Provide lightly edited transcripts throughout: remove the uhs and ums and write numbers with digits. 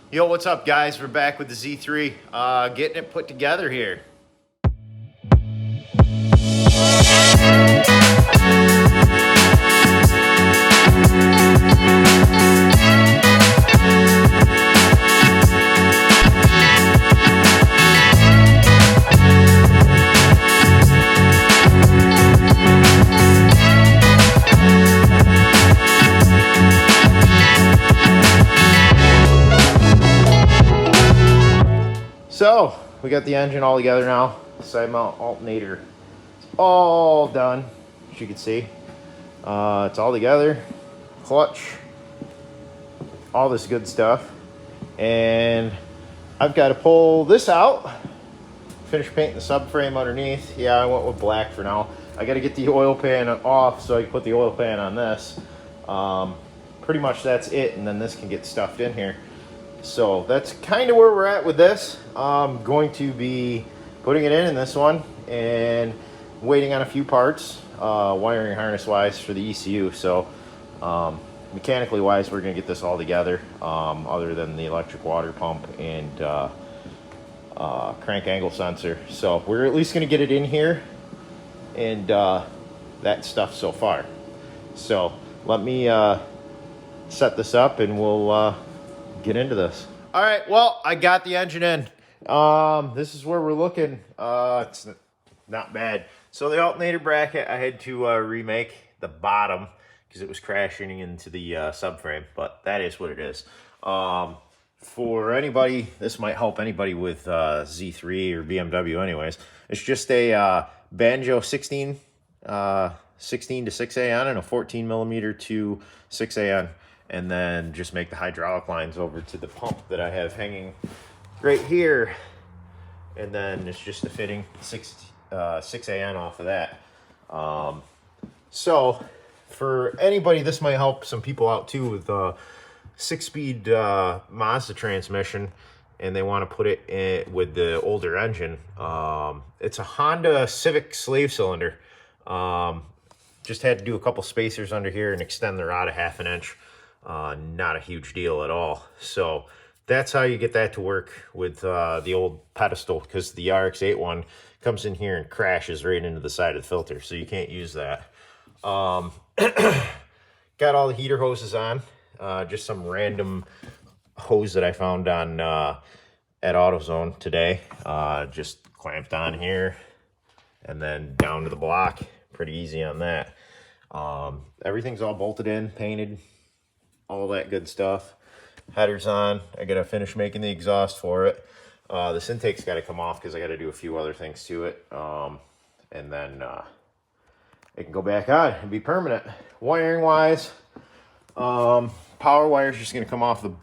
Yo, what's up, guys? We're back with the Z3, getting it put together here. So, we got the engine all together now. Side mount alternator. It's all done, as you can see. It's all together. Clutch. All this good stuff. And I've got to pull this out. Finish painting the subframe underneath. Yeah, I went with black for now. I got to get the oil pan off so I can put the oil pan on this. Pretty much that's it, and then this can get stuffed in here. So that's kind of where we're at with this. I'm going to be putting it in this one and waiting on a few parts, wiring harness wise for the ECU. So mechanically wise, we're going to get this all together, other than the electric water pump and crank angle sensor. So we're at least going to get it in here and that stuff so far. So let me set this up and we'll get into this. All right, well, I got the engine in. This is where we're looking. It's not bad. So the alternator bracket, I had to remake the bottom because it was crashing into the subframe, but that is what it is. For anybody, this might help anybody with Z3 or BMW anyways. It's just a Banjo 16 to 6AN and a 14 millimeter to 6AN. And then just make the hydraulic lines over to the pump that I have hanging right here. And then it's just a fitting 6AN off of that. So for anybody, this might help some people out too with 6-speed Mazda transmission, and they want to put it in with the older engine. It's a Honda Civic slave cylinder. Just had to do a couple spacers under here and extend the rod a ½ an inch. Not a huge deal at all. So that's how you get that to work with the old pedestal, because the Rx7 one comes in here and crashes right into the side of the filter, so you can't use that. Got all the heater hoses on, just some random hose that I found on at AutoZone today. Just clamped on here and then down to the block. Pretty easy on that. Everything's all bolted in, painted, all that good stuff. Header's on. I gotta finish making the exhaust for it. This intake's got to come off because I got to do a few other things to it, and then it can go back on and be permanent. Wiring wise, power wire is just gonna come off the.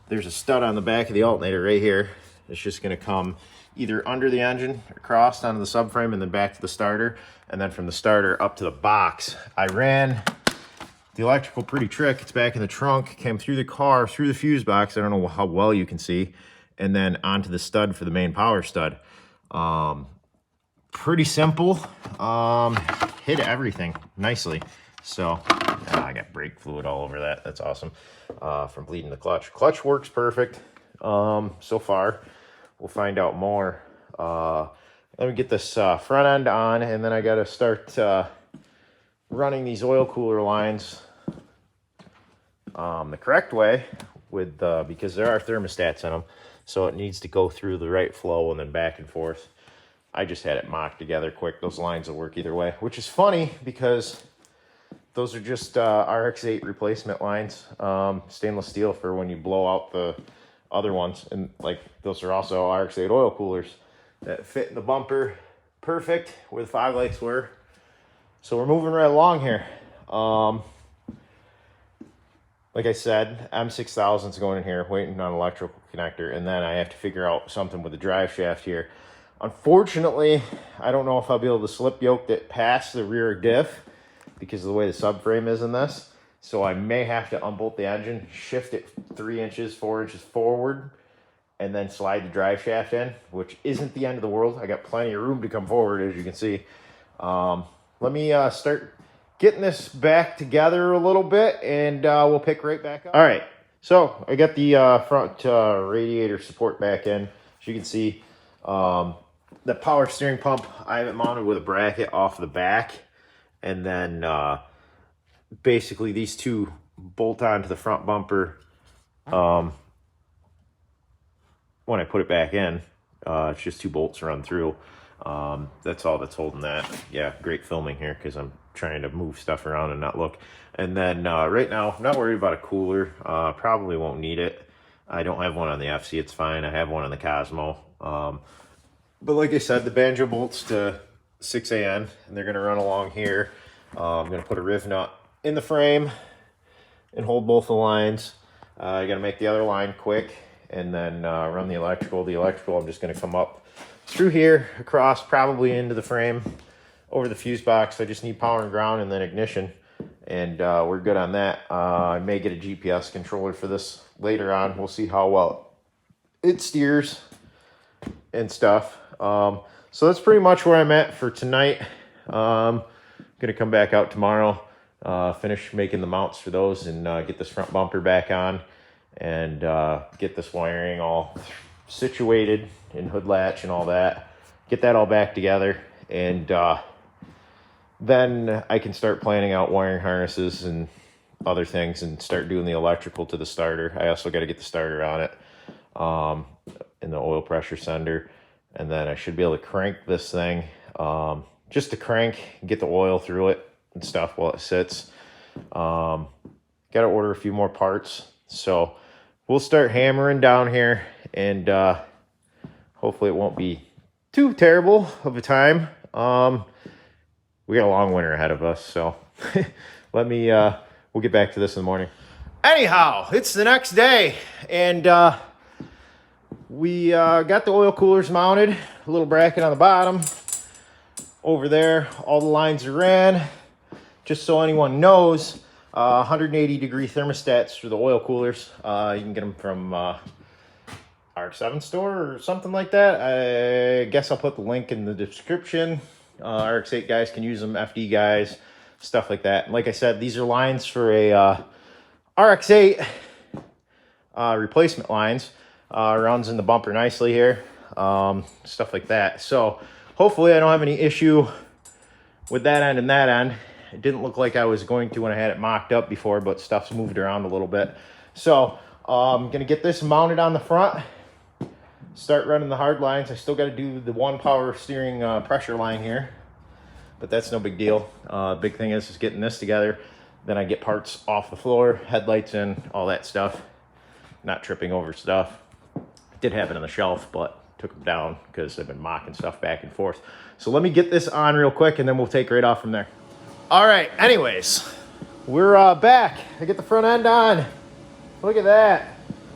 There's a stud on the back of the alternator right here. It's just gonna come either under the engine, across onto the subframe, and then back to the starter, and then from the starter up to the box. I ran the electrical pretty trick. It's back in the trunk, came through the car, through the fuse box. I don't know how well you can see, and then onto the stud for the main power stud. Pretty simple. Hit everything nicely. So I got brake fluid all over that. That's awesome. From bleeding the clutch. Clutch works perfect so far. We'll find out more. Let me get this front end on, and then I got to start running these oil cooler lines the correct way with because there are thermostats in them, so it needs to go through the right flow and then back and forth. I just had it mocked together quick. Those lines will work either way, which is funny because those are just Rx7 replacement lines, stainless steel for when you blow out the other ones, and like those are also Rx7 oil coolers that fit in the bumper perfect where the fog lights were. So we're moving right along here. Like I said, M6000's going in here, waiting on electrical connector, and then I have to figure out something with the drive shaft here. Unfortunately, I don't know if I'll be able to slip yoke that past the rear diff because of the way the subframe is in this. So I may have to unbolt the engine, shift it 3 inches, 4 inches forward, and then slide the drive shaft in, which isn't the end of the world. I got plenty of room to come forward, as you can see. Let me start getting this back together a little bit, and we'll pick right back up. All right, So I got the front radiator support back in. As you can see, the power steering pump, I have it mounted with a bracket off the back. And then basically these two bolt onto the front bumper when I put it back in. It's just two bolts run through. That's all that's holding that. Yeah, great filming here because I'm trying to move stuff around and not look. And then right now, I'm not worried about a cooler. Probably won't need it. I don't have one on the FC. It's fine. I have one on the Cosmo. But like I said, the banjo bolts to 6AN, and they're going to run along here. I'm going to put a riv nut in the frame and hold both the lines. You got to make the other line quick and then run the electrical. The electrical, I'm just going to come up through here, across, probably into the frame, over the fuse box. I just need power and ground and then ignition, and we're good on that. I may get a GPS controller for this later on. We'll see how well it steers and stuff. So that's pretty much where I'm at for tonight. Gonna come back out tomorrow, finish making the mounts for those, and get this front bumper back on, and get this wiring all situated and hood latch and all that. Get that all back together, and then I can start planning out wiring harnesses and other things and start doing the electrical to the starter. I also got to get the starter on it, and the oil pressure sender, and then I should be able to crank this thing, just to crank, get the oil through it and stuff while it sits. Got to order a few more parts, so we'll start hammering down here, and hopefully it won't be too terrible of a time. We got a long winter ahead of us, so we'll get back to this in the morning. Anyhow, it's the next day, and we got the oil coolers mounted, a little bracket on the bottom. Over there, all the lines are ran. Just so anyone knows, 180-degree thermostats for the oil coolers. You can get them from Rx7 store or something like that. I guess I'll put the link in the description. Rx8 guys can use them, FD guys, stuff like that. And like I said, these are lines for a Rx8 replacement lines. Runs in the bumper nicely here, stuff like that. So hopefully I don't have any issue with that end and that end. It didn't look like I was going to when I had it mocked up before, but stuff's moved around a little bit. So I'm going to get this mounted on the front, start running the hard lines. I still got to do the one power steering pressure line here, but that's no big deal. Big thing is getting this together. Then I get parts off the floor, headlights in, all that stuff. Not tripping over stuff. Did have it on the shelf, but took them down because I've been mocking stuff back and forth. So let me get this on real quick, and then we'll take right off from there. All right, anyways, we're back. I get the front end on. Look at that.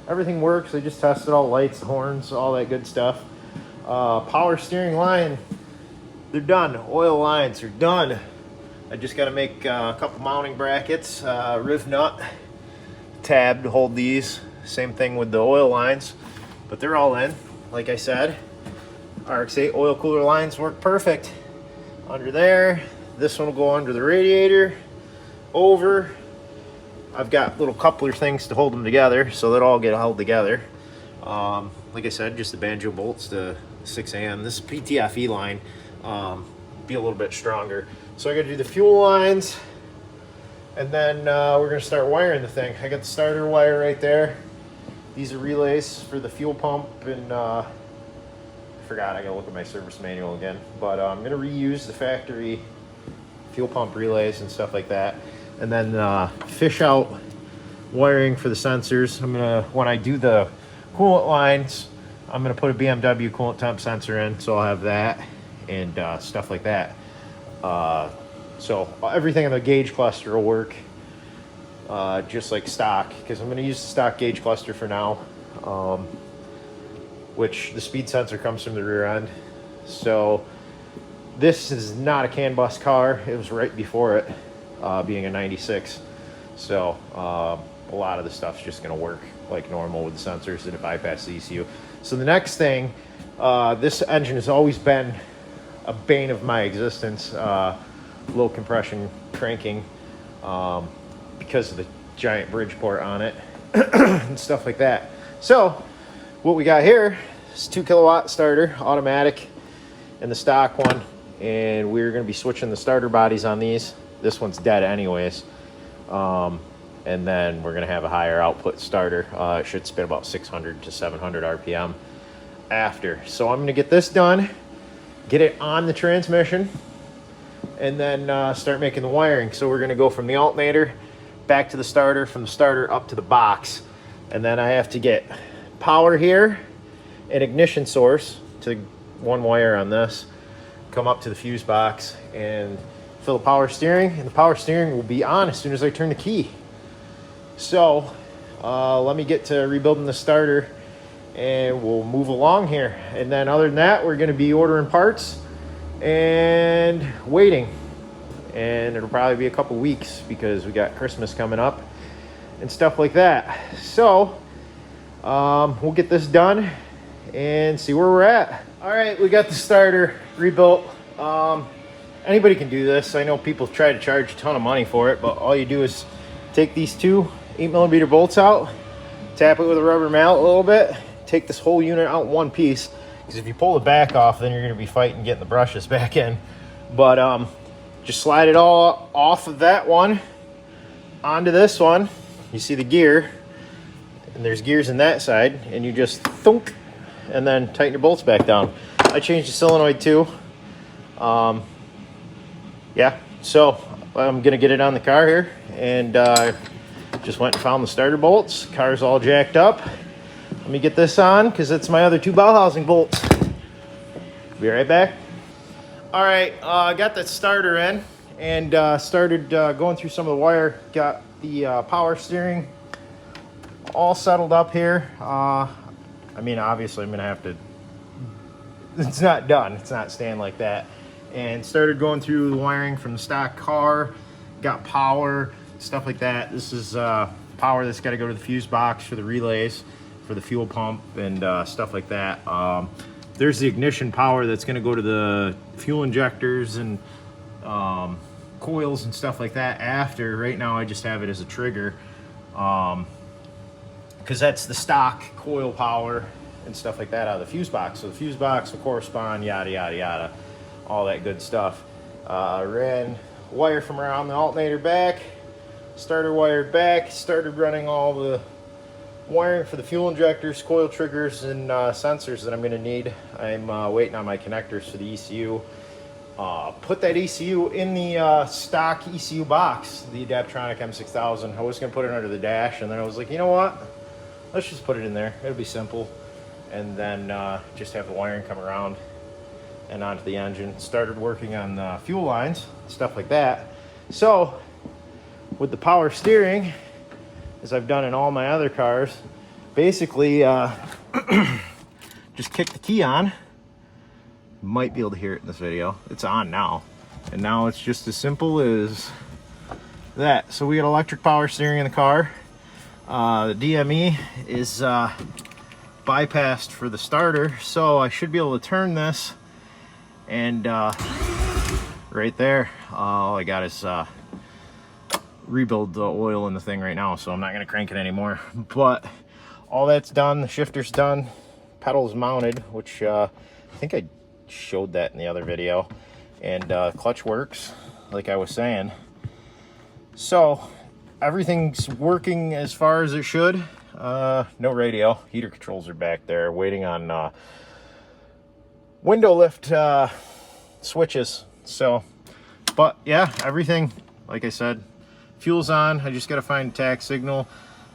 Everything works. I just tested all the lights, the horns, all that good stuff. Power steering line, they're done. Oil lines are done. I just got to make a couple mounting brackets, riv nut, tab to hold these. Same thing with the oil lines, but they're all in. Like I said, Rx8 oil cooler lines work perfect. Under there, this one will go under the radiator, over. I've got little coupler things to hold them together, so they'll all get held together. Like I said, just the banjo bolts to 6AN. This PTFE line be a little bit stronger. So I got to do the fuel lines, and then we're going to start wiring the thing. I got the starter wire right there. These are relays for the fuel pump, and I forgot, I got to look at my service manual again. But I'm going to reuse the factory fuel pump relays and stuff like that. And then fish out wiring for the sensors. I'm going to, when I do the coolant lines, I'm going to put a BMW coolant temp sensor in, so I'll have that and stuff like that. So everything in the gauge cluster will work just like stock, because I'm going to use the stock gauge cluster for now, which the speed sensor comes from the rear end. So this is not a CAN bus car. It was right before it, being a 96. So a lot of the stuff's just going to work like normal with the sensors and it bypasses the ECU. So the next thing, this engine has always been a bane of my existence, low compression cranking, because of the giant Bridgeport on it. and stuff like that. So what we got here is 2 kilowatt starter, automatic, and the stock one. And we're going to be switching the starter bodies on these. This one's dead anyways. And then we're going to have a higher output starter. It should spin about 600 to 700 RPM after. So I'm going to get this done, get it on the transmission, and then start making the wiring. So we're going to go from the alternator back to the starter, from the starter up to the box. And then I have to get power here, an ignition source to one wire on this, come up to the fuse box and fill the power steering, and the power steering will be on as soon as I turn the key. So let me get to rebuilding the starter and we'll move along here. And then other than that, we're going to be ordering parts and waiting, and it'll probably be a couple weeks because we got Christmas coming up and stuff like that. So we'll get this done and see where we're at. All right, we got the starter rebuilt. Anybody can do this. I know people try to charge a ton of money for it, but all you do is take these 2 8mm bolts out, tap it with a rubber mallet a little bit, take this whole unit out in one piece, because if you pull the back off, then you're going to be fighting getting the brushes back in. But just slide it all off of that one onto this one. You see the gear, and there's gears in that side, and you just thunk, and then tighten your bolts back down. I changed the solenoid too. Yeah, so I'm gonna get it on the car here, and just went and found the starter bolts. Car's all jacked up. Let me get this on because it's my other 2 bell housing bolts. Be right back. All right, I got that starter in and started going through some of the wire. Got the power steering all settled up here. I mean, obviously I'm gonna have to, it's not done, it's not staying like that. And started going through the wiring from the stock car, got power, stuff like that. This is power that's got to go to the fuse box for the relays, for the fuel pump, and stuff like that. There's the ignition power that's going to go to the fuel injectors and coils and stuff like that after. Right now I just have it as a trigger, because that's the stock coil power and stuff like that out of the fuse box. So the fuse box will correspond, yada yada yada, all that good stuff. Ran wire from around the alternator back, starter wired back, started running all the wiring for the fuel injectors, coil triggers, and sensors that I'm going to need. I'm waiting on my connectors for the ECU. Put that ECU in the stock ECU box, the Adaptronic M6000. I was going to put it under the dash, and then I was like, you know what? Let's just put it in there. It'll be simple. And then just have the wiring come around and onto the engine. Started working on the fuel lines, stuff like that. So with the power steering, as I've done in all my other cars, basically just kick the key on. You might be able to hear it in this video. It's on now. And now it's just as simple as that. So we got electric power steering in the car. The DME is bypassed for the starter, so I should be able to turn this, and right there, all I got is rebuild the oil in the thing right now, so I'm not going to crank it anymore. But all that's done, the shifter's done, pedal's mounted, which I think I showed that in the other video, and clutch works like I was saying. So everything's working as far as it should. No radio. Heater controls are back there waiting on window lift switches. So, but yeah, everything, like I said, fuel's on. I just got to find a tach signal.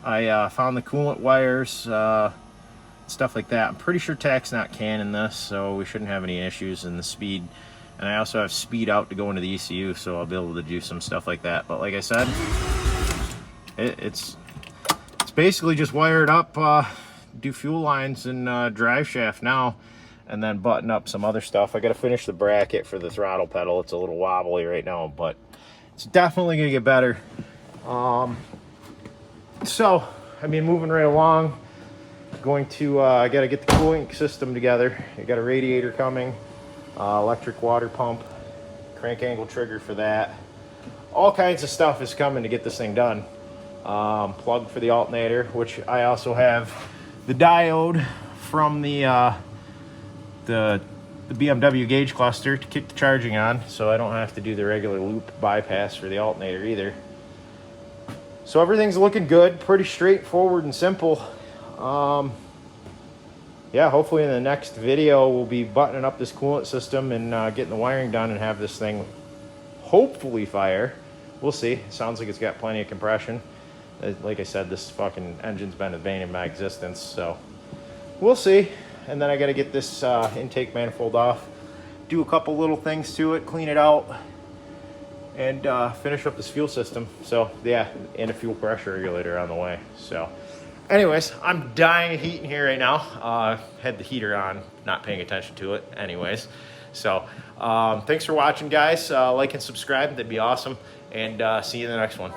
I found the coolant wires, stuff like that. I'm pretty sure tach's not canning this, so we shouldn't have any issues in the speed. And I also have speed out to go into the ECU, so I'll be able to do some stuff like that. But like I said, it's basically just wire it up, do fuel lines and drive shaft now, and then button up some other stuff. I got to finish the bracket for the throttle pedal. It's a little wobbly right now, but it's definitely gonna get better. So I mean, moving right along, going to I got to get the cooling system together. I got a radiator coming, electric water pump, crank angle trigger for that. All kinds of stuff is coming to get this thing done. plug for the alternator, which I also have the diode from the BMW gauge cluster to kick the charging on, so I don't have to do the regular loop bypass for the alternator either. So everything's looking good, pretty straightforward and simple. Yeah, hopefully in the next video we'll be buttoning up this coolant system and getting the wiring done and have this thing hopefully fire. We'll see. Sounds like it's got plenty of compression. Like I said, this fucking engine's been the bane of my existence, so we'll see. And then I got to get this intake manifold off, do a couple little things to it, clean it out, and finish up this fuel system. So yeah, and a fuel pressure regulator on the way. So anyways, I'm dying of heat in here right now. Had the heater on, not paying attention to it anyways. So thanks for watching, guys. Like and subscribe, that'd be awesome. And see you in the next one.